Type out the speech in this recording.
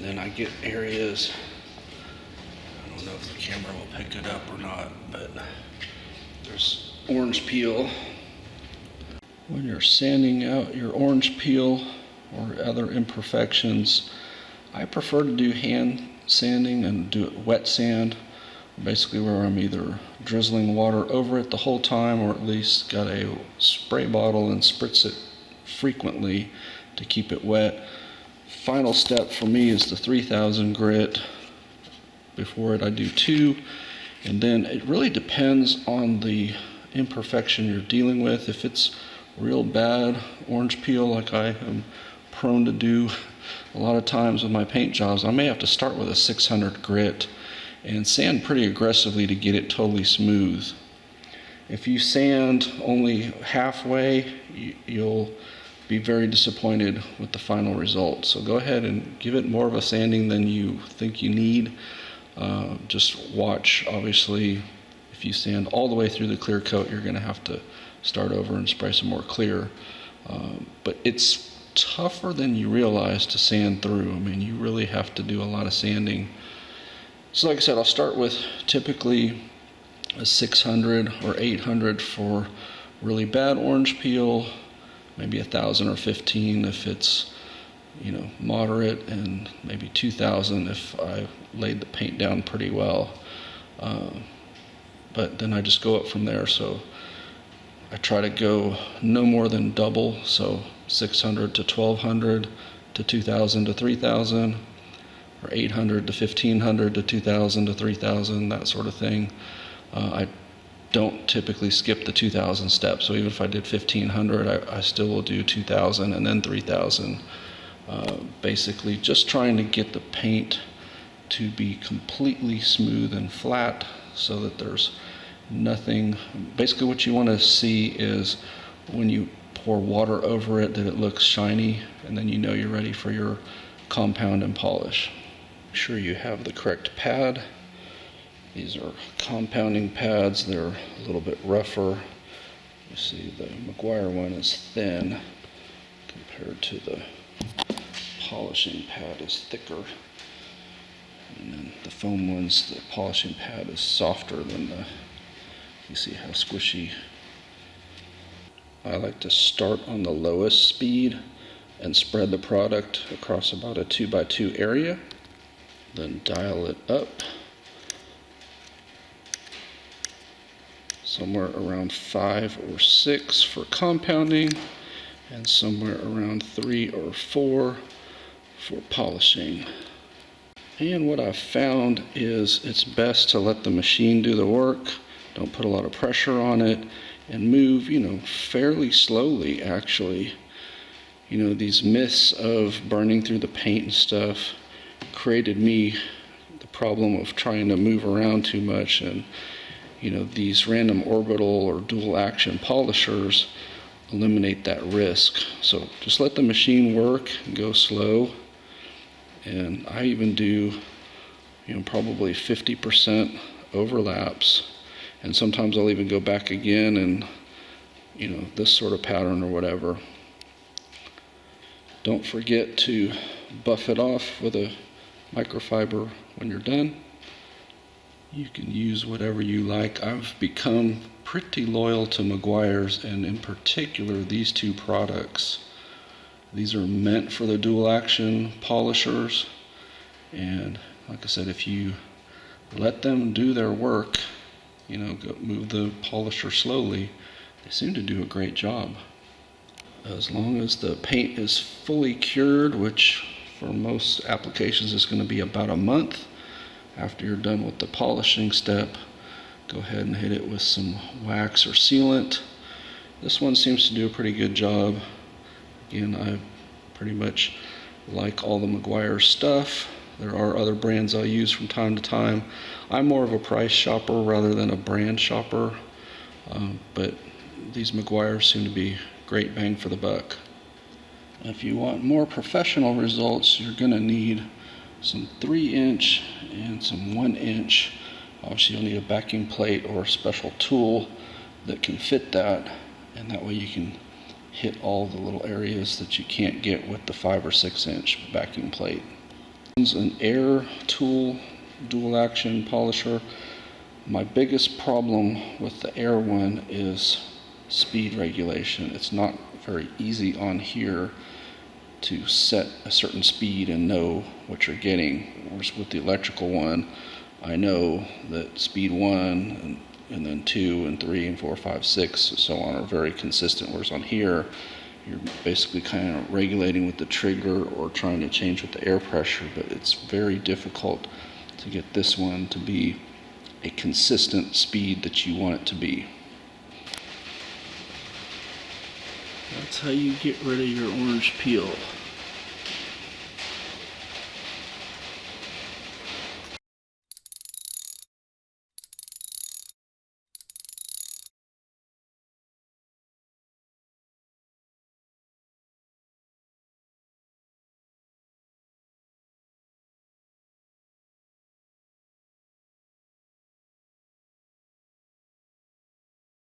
then I get areas, I don't know if the camera will pick it up or not, but there's orange peel. When you're sanding out your orange peel or other imperfections, I prefer to do hand sanding and do it wet sand, basically where I'm either drizzling water over it the whole time or at least got a spray bottle and spritz it frequently to keep it wet. Final step for me is the 3000 grit. Before it I do 2, and then it really depends on the imperfection you're dealing with. If it's real bad orange peel like I am prone to do a lot of times with my paint jobs, I may have to start with a 600 grit and sand pretty aggressively to get it totally smooth. If you sand only halfway, you'll be very disappointed with the final result. So go ahead and give it more of a sanding than you think you need. Just watch, obviously, if you sand all the way through the clear coat, you're going to have to start over and spray some more clear. But it's tougher than you realize to sand through. I mean, you really have to do a lot of sanding. So like I said, I'll start with typically a 600 or 800 for really bad orange peel, maybe 1000 or 15 if it's, you know, moderate, and maybe 2000 if I laid the paint down pretty well. But then I just go up from there. So I try to go no more than double, so 600 to 1200 to 2000 to 3000, or 800 to 1500 to 2000 to 3000, that sort of thing. I don't typically skip the 2000 step, so even if I did 1500, I still will do 2000 and then 3000. Basically just trying to get the paint to be completely smooth and flat so that there's nothing. Basically what you want to see is when you pour water over it that it looks shiny, and then you know you're ready for your compound and polish. Make sure you have the correct pad. These are compounding pads. They're a little bit rougher. You see the Meguiar one is thin compared to the polishing pad is thicker. And then the foam ones, the polishing pad is softer than the, you see how squishy. I like to start on the lowest speed and spread the product across about a 2x2 area, then dial it up somewhere around 5 or 6 for compounding, and somewhere around 3 or 4 for polishing. And what I've found is it's best to let the machine do the work. Don't put a lot of pressure on it, and move, you know, fairly slowly actually. You know, these myths of burning through the paint and stuff created me the problem of trying to move around too much, and you know, these random orbital or dual action polishers eliminate that risk. So just let the machine work and go slow. And I even do, you know, probably 50% overlaps, and sometimes I'll even go back again and, you know, this sort of pattern or whatever. Don't forget to buff it off with a microfiber when you're done. You can use whatever you like. I've become pretty loyal to Meguiar's, and in particular these two products. These are meant for the dual action polishers, and like I said, if you let them do their work, you know, move the polisher slowly, they seem to do a great job. As long as the paint is fully cured, which for most applications is going to be about a month after you're done with the polishing step, go ahead and hit it with some wax or sealant. This one seems to do a pretty good job. Again, I pretty much like all the Meguiar stuff. There are other brands I use from time to time. I'm more of a price shopper rather than a brand shopper, but these Meguiars seem to be great bang for the buck. If you want more professional results, you're going to need some 3-inch and some 1-inch. Obviously you'll need a backing plate or a special tool that can fit that, and that way you can hit all the little areas that you can't get with the 5 or 6-inch backing plate. An air tool, dual action polisher. My biggest problem with the air one is speed regulation. It's not very easy on here to set a certain speed and know what you're getting. Whereas with the electrical one, I know that speed 1 and then 2 and 3 and 4, 5, 6 and so on are very consistent. Whereas on here, you're basically kind of regulating with the trigger or trying to change with the air pressure, but it's very difficult to get this one to be a consistent speed that you want it to be. That's how you get rid of your orange peel.